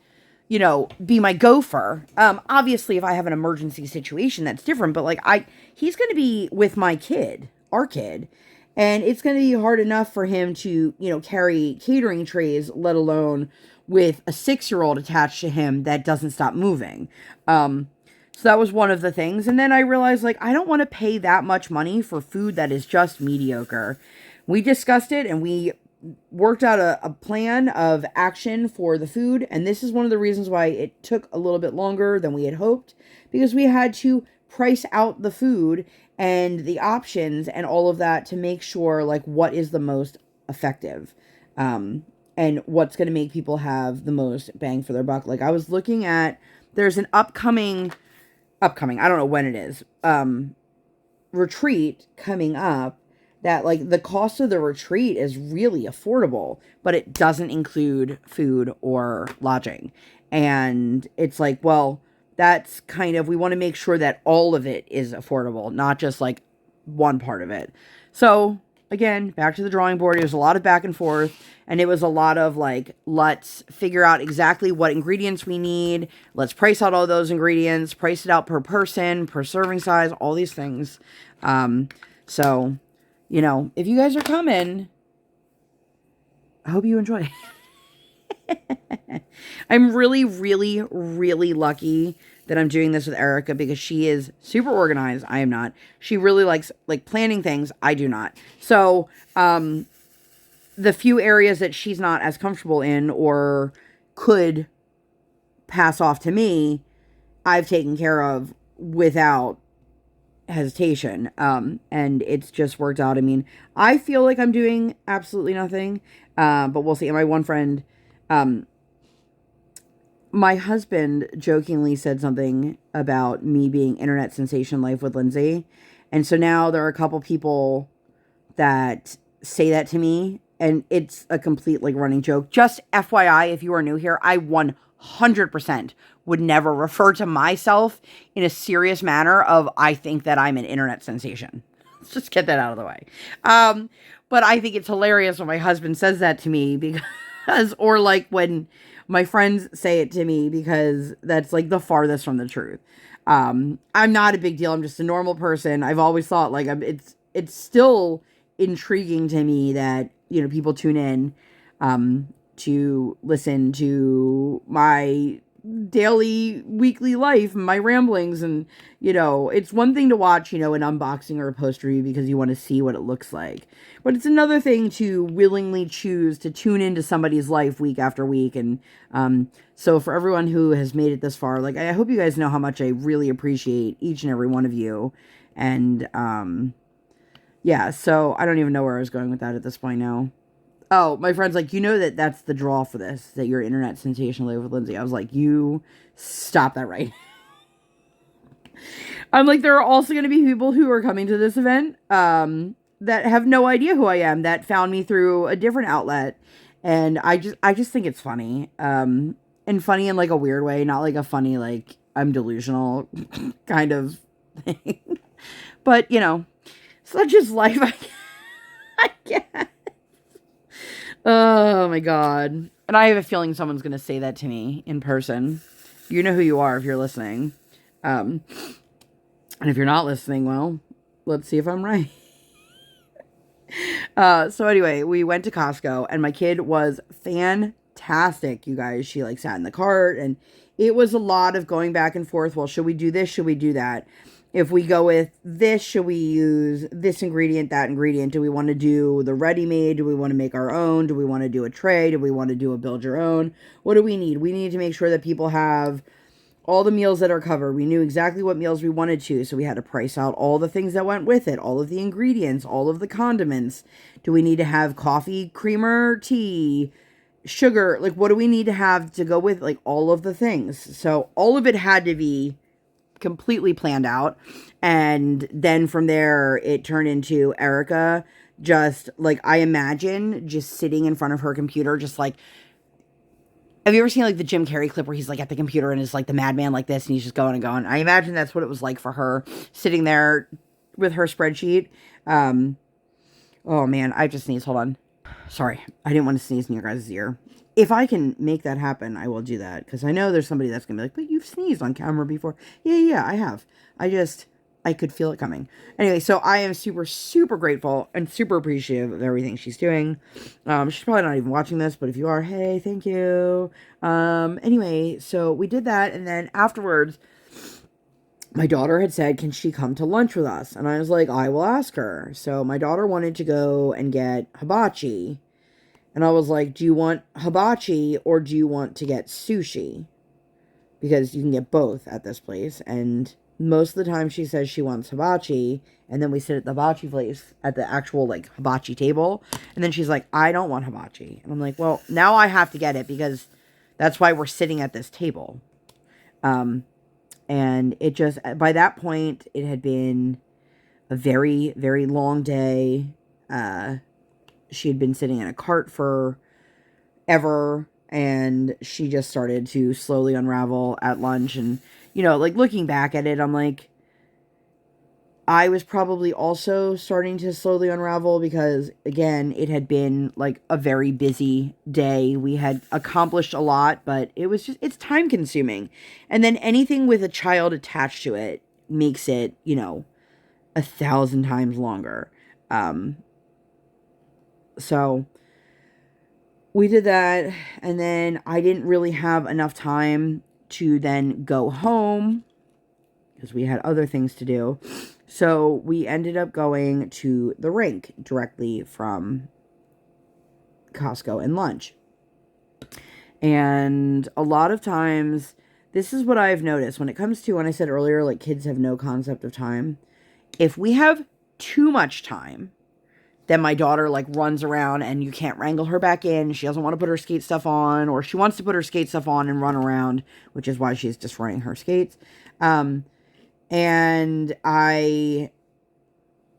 be my gopher. Obviously, if I have an emergency situation, that's different. But like, he's going to be with my kid, our kid. And it's going to be hard enough for him to, carry catering trays, let alone with a 6-year-old attached to him that doesn't stop moving. So that was one of the things. And then I realized, like, I don't want to pay that much money for food that is just mediocre. We discussed it and we worked out a plan of action for the food. And this is one of the reasons why it took a little bit longer than we had hoped, because we had to price out the food and the options and all of that to make sure, like, what is the most effective, and what's going to make people have the most bang for their buck. Like, I was looking at, there's an upcoming, I don't know when it is, retreat coming up that, like, the cost of the retreat is really affordable, but it doesn't include food or lodging. And it's like, well, that's kind of, we want to make sure that all of it is affordable, not just like one part of it. So again, back to the drawing board. It was a lot of back and forth, and it was a lot of like, let's figure out exactly what ingredients we need. Let's price out all those ingredients, price it out per person, per serving size, all these things. So, if you guys are coming, I hope you enjoy. I'm really, really, really lucky that I'm doing this with Erica, because she is super organized. I am not. She really likes like planning things. I do not. So, the few areas that she's not as comfortable in or could pass off to me, I've taken care of without hesitation. And it's just worked out. I mean, I feel like I'm doing absolutely nothing. But we'll see. And my one friend, my husband jokingly said something about me being internet sensation Life.W.Lindsay. And so now there are a couple people that say that to me, and it's a complete like running joke. Just FYI, if you are new here, I 100% would never refer to myself in a serious manner of, I think that I'm an internet sensation. Let's just get that out of the way. But I think it's hilarious when my husband says that to me, because, or like when my friends say it to me, because that's like the farthest from the truth. I'm not a big deal. I'm just a normal person. I've always thought like it's still intriguing to me that, people tune in, to listen to my daily, weekly life, my ramblings. And, it's one thing to watch, an unboxing or a post review because you want to see what it looks like. But it's another thing to willingly choose to tune into somebody's life week after week. And so for everyone who has made it this far, like, I hope you guys know how much I really appreciate each and every one of you. And yeah, so I don't even know where I was going with that at this point now. Oh, my friend's like, that's the draw for this, that you're internet sensation Life.W.Lindsay. I was like, you stop that right. I'm like, there are also going to be people who are coming to this event that have no idea who I am, that found me through a different outlet. And I just think it's funny. And funny in like a weird way, not like a funny, like I'm delusional kind of thing. But, such is life, I guess. Oh my God. And I have a feeling someone's going to say that to me in person. You know who you are if you're listening. And if you're not listening, well, let's see if I'm right. So anyway, we went to Costco and my kid was fantastic, you guys. She like sat in the cart and it was a lot of going back and forth. Well, should we do this? Should we do that? If we go with this, should we use this ingredient, that ingredient? Do we want to do the ready-made? Do we want to make our own? Do we want to do a tray? Do we want to do a build your own? What do we need? We need to make sure that people have all the meals that are covered. We knew exactly what meals we wanted to, so we had to price out all the things that went with it, all of the ingredients, all of the condiments. Do we need to have coffee, creamer, tea? sugar, like, what do we need to have to go with, like, all of the things. So all of it had to be completely planned out. And then from there, it turned into Erica just, like, I imagine just sitting in front of her computer, just like, have you ever seen, like, the Jim Carrey clip where he's, like, at the computer and is, like, the madman like this, and he's just going and going? I imagine that's what it was like for her, sitting there with her spreadsheet. Oh, man, I just sneezed. Hold on. Sorry, I didn't want to sneeze in your guys' ear. If I can make that happen, I will do that, because I know there's somebody that's going to be like, but you've sneezed on camera before. Yeah, I have. I could feel it coming. Anyway, so I am super, super grateful and super appreciative of everything she's doing. She's probably not even watching this, but if you are, hey, thank you. Anyway, so we did that, and then afterwards, my daughter had said, can she come to lunch with us? And I was like, I will ask her. So my daughter wanted to go and get hibachi. And I was like, do you want hibachi or do you want to get sushi? Because you can get both at this place. And most of the time she says she wants hibachi. And then we sit at the hibachi place at the actual, like, hibachi table. And then she's like, I don't want hibachi. And I'm like, well, now I have to get it because that's why we're sitting at this table. And it just, by that point, it had been a very, very long day. She had been sitting in a cart for ever, and she just started to slowly unravel at lunch. And, you know, like, looking back at it, I'm like, I was probably also starting to slowly unravel because, again, it had been, like, a very busy day. We had accomplished a lot, but it was just, it's time consuming. And then anything with a child attached to it makes it, you know, 1,000 times longer. So we did that, and then I didn't really have enough time to then go home because we had other things to do. So we ended up going to the rink directly from Costco and lunch. And a lot of times, this is what I've noticed when it comes to, when I said earlier, like, kids have no concept of time. If we have too much time, then my daughter, like, runs around and you can't wrangle her back in. She doesn't want to put her skate stuff on, or she wants to put her skate stuff on and run around, which is why she's destroying her skates. And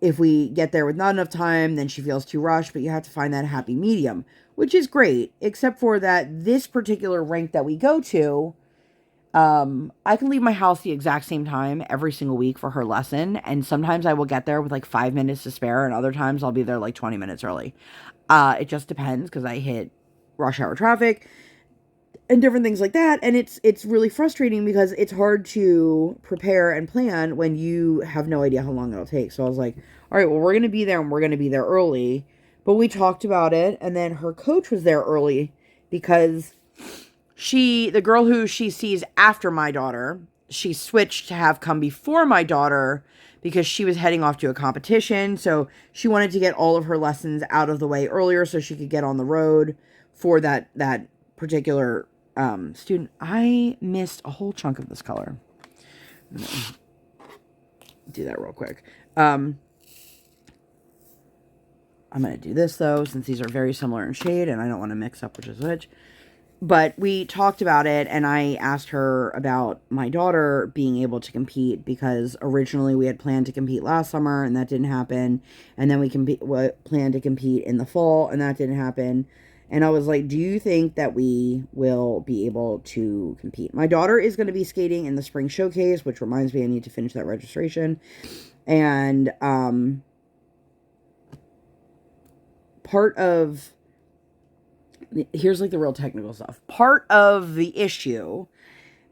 if we get there with not enough time, then she feels too rushed, but you have to find that happy medium, which is great, except for that this particular rink that we go to, I can leave my house the exact same time every single week for her lesson, and sometimes I will get there with like 5 minutes to spare, and other times I'll be there like 20 minutes early. It just depends, because I hit rush hour traffic and different things like that, and it's really frustrating because it's hard to prepare and plan when you have no idea how long it'll take. So I was like, all right, well, we're going to be there, and we're going to be there early. But we talked about it, and then her coach was there early because the girl who she sees after my daughter, she switched to have come before my daughter because she was heading off to a competition. So she wanted to get all of her lessons out of the way earlier so she could get on the road for that particular student. I missed a whole chunk of this color. Do that real quick. I'm going to do this, though, since these are very similar in shade, and I don't want to mix up which is which. But we talked about it, and I asked her about my daughter being able to compete, because originally we had planned to compete last summer, and that didn't happen. And then we planned to compete in the fall, and that didn't happen. And I was like, do you think that we will be able to compete? My daughter is going to be skating in the spring showcase, which reminds me I need to finish that registration. And here's like the real technical stuff. Part of the issue,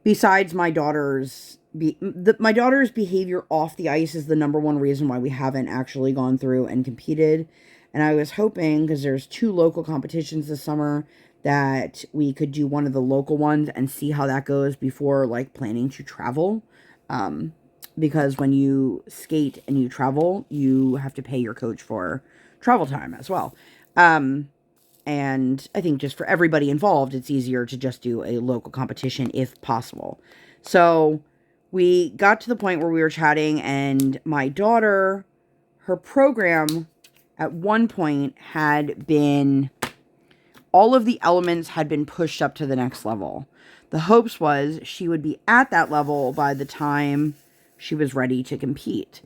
besides my daughter's behavior off the ice, is the number one reason why we haven't actually gone through and competed. And I was hoping, because there's 2 local competitions this summer, that we could do one of the local ones and see how that goes before, like, planning to travel. Because when you skate and you travel, you have to pay your coach for travel time as well. And I think just for everybody involved, it's easier to just do a local competition if possible. So we got to the point where we were chatting, and my daughter, her program at one point had been all of the elements had been pushed up to the next level. The hopes was she would be at that level by the time she was ready to compete.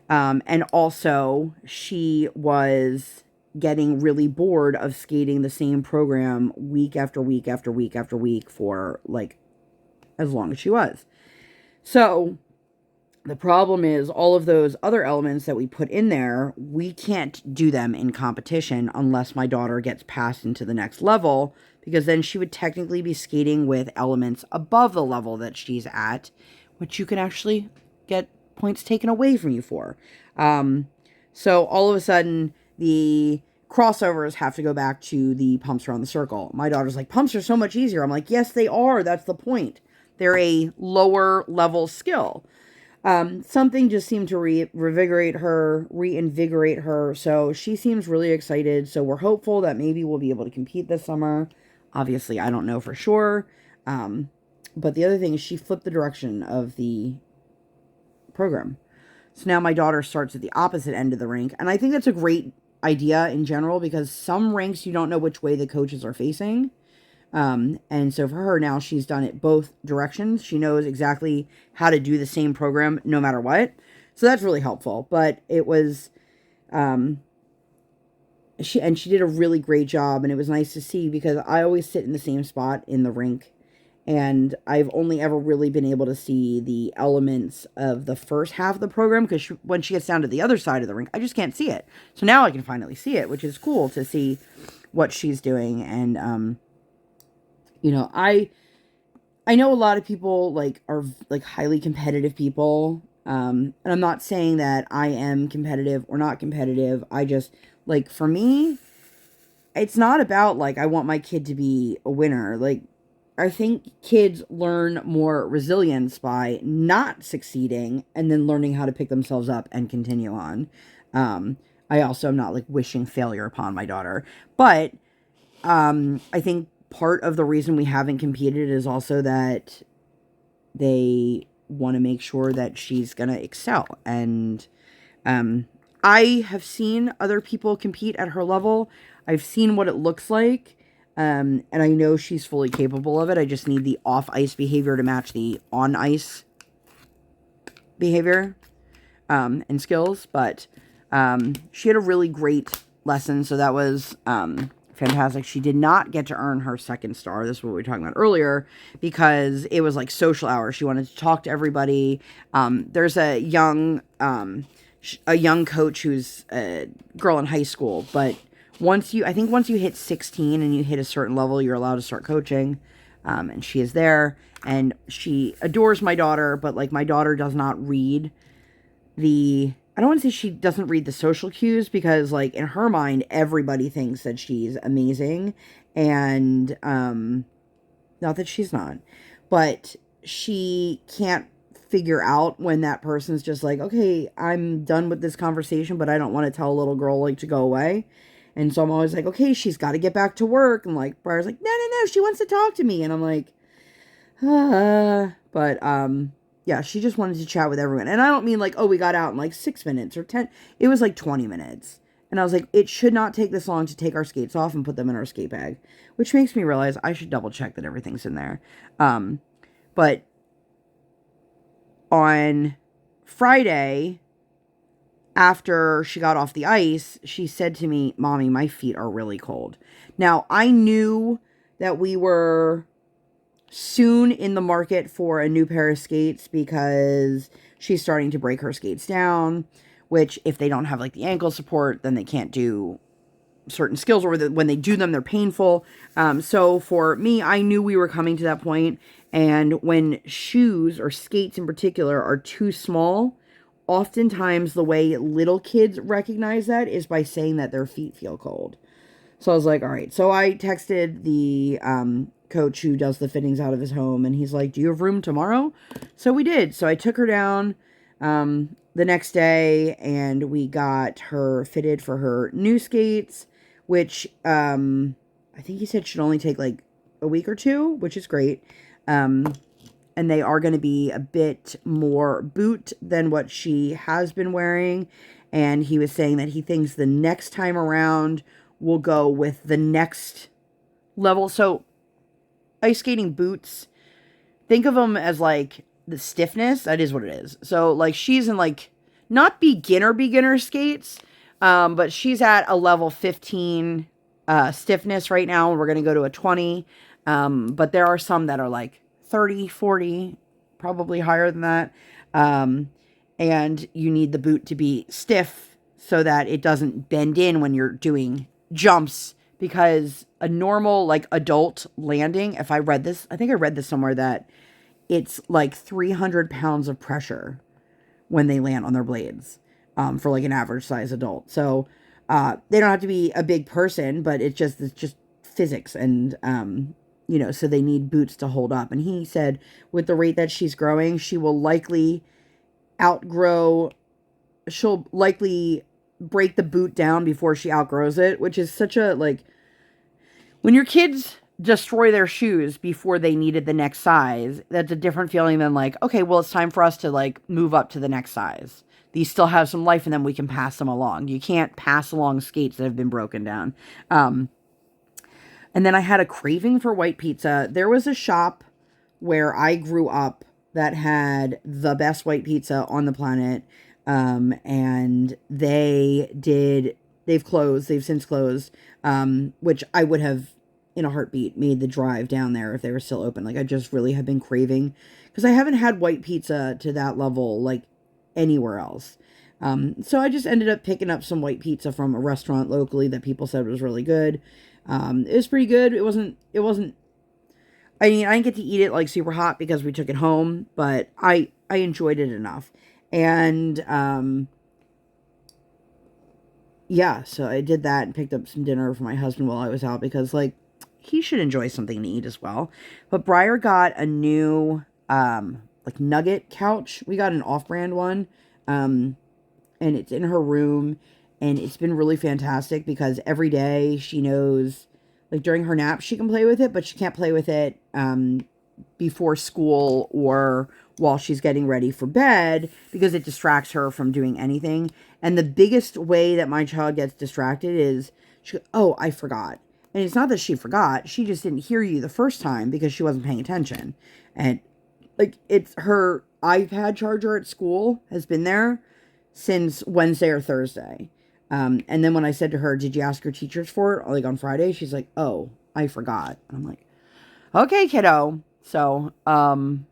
And also, she was getting really bored of skating the same program week after week after week after week for, like, as long as she was. So, the problem is all of those other elements that we put in there, we can't do them in competition unless my daughter gets passed into the next level, because then she would technically be skating with elements above the level that she's at, which you can actually get points taken away from you for. So all of a sudden, the crossovers have to go back to the pumps around the circle. My daughter's like, pumps are so much easier. I'm like, yes, they are. That's the point. They're a lower level skill. Something just seemed to reinvigorate her. So she seems really excited. So we're hopeful that maybe we'll be able to compete this summer. Obviously, I don't know for sure. But the other thing is she flipped the direction of the program. So now my daughter starts at the opposite end of the rink. And I think that's a great idea in general, because some rinks you don't know which way the coaches are facing. And so for her now, she's done it both directions. She knows exactly how to do the same program no matter what. So that's really helpful. But it was, she did a really great job, and it was nice to see, because I always sit in the same spot in the rink, and I've only ever really been able to see the elements of the first half of the program, because when she gets down to the other side of the rink, I just can't see it. So now I can finally see it, which is cool to see what she's doing. And, you know, I know a lot of people, like, are, like, highly competitive people. And I'm not saying that I am competitive or not competitive. I just, like, for me, it's not about, like, I want my kid to be a winner. Like, I think kids learn more resilience by not succeeding and then learning how to pick themselves up and continue on. I also am not, like, wishing failure upon my daughter. But I think part of the reason we haven't competed is also that they want to make sure that she's going to excel. And I have seen other people compete at her level. I've seen what it looks like. And I know she's fully capable of it. I just need the off-ice behavior to match the on-ice behavior and skills. But she had a really great lesson, so that was fantastic. She did not get to earn her second star. This is what we were talking about earlier, because it was like social hours. She wanted to talk to everybody. There's a young coach who's a girl in high school, but once you hit 16 and you hit a certain level, you're allowed to start coaching. And she is there, and she adores my daughter, but, like, my daughter does not read I don't want to say she doesn't read the social cues, because, like, in her mind, everybody thinks that she's amazing. And, not that she's not, but she can't figure out when that person's just like, okay, I'm done with this conversation, but I don't want to tell a little girl, like, to go away. And so I'm always like, okay, she's got to get back to work. And, like, Briar's like, no, she wants to talk to me. And I'm like, but, yeah, she just wanted to chat with everyone. And I don't mean, like, oh, we got out in, like, 6 minutes or 10. It was, like, 20 minutes. And I was like, it should not take this long to take our skates off and put them in our skate bag. Which makes me realize I should double check that everything's in there. But on Friday, after she got off the ice, she said to me, Mommy, my feet are really cold. Now, I knew that we were soon in the market for a new pair of skates, because she's starting to break her skates down, which, if they don't have, like, the ankle support, then they can't do certain skills, or when they do them, they're painful. So for me, I knew we were coming to that point. And when shoes, or skates in particular, are too small, oftentimes the way little kids recognize that is by saying that their feet feel cold. So I was like, all right. So I texted the coach who does the fittings out of his home, and he's like, do you have room tomorrow? So we did. So I took her down the next day, and we got her fitted for her new skates, which I think he said should only take, like, a week or two, which is great. And they are going to be a bit more boot than what she has been wearing. And he was saying that he thinks the next time around will go with the next level. So ice skating boots, think of them as like the stiffness. That is what it is. So like she's in like not beginner skates, but she's at a level 15 stiffness right now. We're going to go to a 20. But there are some that are like 30, 40, probably higher than that. And you need the boot to be stiff so that it doesn't bend in when you're doing jumps, because a normal like adult landing, if I read this, I think I read this somewhere, that it's like 300 pounds of pressure when they land on their blades, for like an average size adult. So, they don't have to be a big person, but it's just physics. And, you know, so they need boots to hold up. And he said with the rate that she's growing, she'll likely break the boot down before she outgrows it, which is such a, like, when your kids destroy their shoes before they needed the next size, that's a different feeling than like, okay, well, it's time for us to like move up to the next size. These still have some life in them. We can pass them along. You can't pass along skates that have been broken down. And then I had a craving for white pizza. There was a shop where I grew up that had the best white pizza on the planet. And they've closed. They've since closed. Which I would have in a heartbeat made the drive down there if they were still open. Like, I just really have been craving, because I haven't had white pizza to that level like anywhere else. So I just ended up picking up some white pizza from a restaurant locally that people said was really good. It was pretty good. It wasn't, I mean, I didn't get to eat it like super hot because we took it home, but I enjoyed it enough. And, yeah, so I did that and picked up some dinner for my husband while I was out, because like he should enjoy something to eat as well. But Briar got a new, like nugget couch. We got an off-brand one. And it's in her room, and it's been really fantastic because every day she knows, like during her nap, she can play with it, but she can't play with it, before school or while she's getting ready for bed, because it distracts her from doing anything. And the biggest way that my child gets distracted is, oh, I forgot. And it's not that she forgot. She just didn't hear you the first time because she wasn't paying attention. And like, it's her iPad charger at school has been there since Wednesday or Thursday. And then when I said to her, did you ask your teachers for it? Like on Friday, she's like, oh, I forgot. And I'm like, okay, kiddo. So, am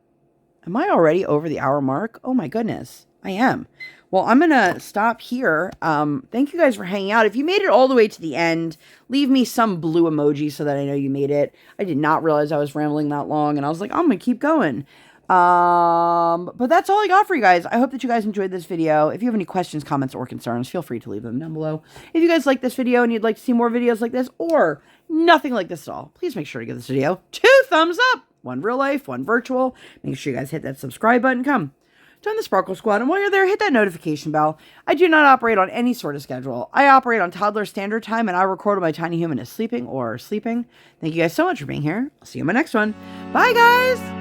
I already over the hour mark? Oh my goodness, I am. Well, I'm going to stop here. Thank you guys for hanging out. If you made it all the way to the end, leave me some blue emoji so that I know you made it. I did not realize I was rambling that long, and I was like, I'm going to keep going. But that's all I got for you guys. I hope that you guys enjoyed this video. If you have any questions, comments, or concerns, feel free to leave them down below. If you guys like this video and you'd like to see more videos like this, or nothing like this at all, please make sure to give this video 2 thumbs up. One real life, one virtual. Make sure you guys hit that subscribe button. Come join the Sparkle Squad. And while you're there, hit that notification bell. I do not operate on any sort of schedule. I operate on toddler standard time, and I record when my tiny human is sleeping or sleeping. Thank you guys so much for being here. I'll see you in my next one. Bye, guys.